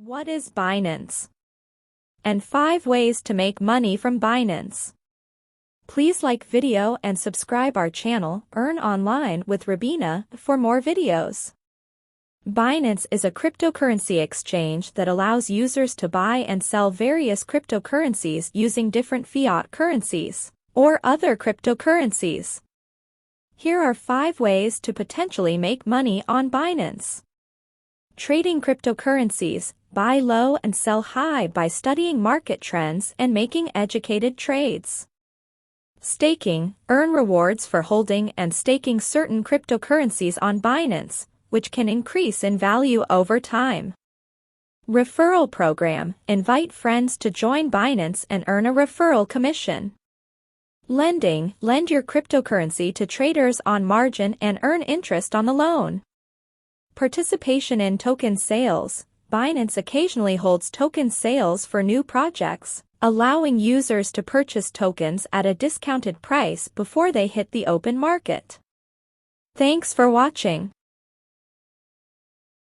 What is Binance? And 5 ways to make money from Binance. Please like video and subscribe our channel, Earn Online with Rabina, for more videos. Binance is a cryptocurrency exchange that allows users to buy and sell various cryptocurrencies using different fiat currencies or other cryptocurrencies. Here are 5 ways to potentially make money on Binance. Trading cryptocurrencies. Buy low and sell high by studying market trends and making educated trades. Staking. Earn rewards for holding and staking certain cryptocurrencies on Binance, which can increase in value over time. Referral program. Invite friends to join Binance and earn a referral commission. Lending. Lend your cryptocurrency to traders on margin and earn interest on the loan. Participation in token sales. Binance occasionally holds token sales for new projects, allowing users to purchase tokens at a discounted price before they hit the open market. Thanks for watching.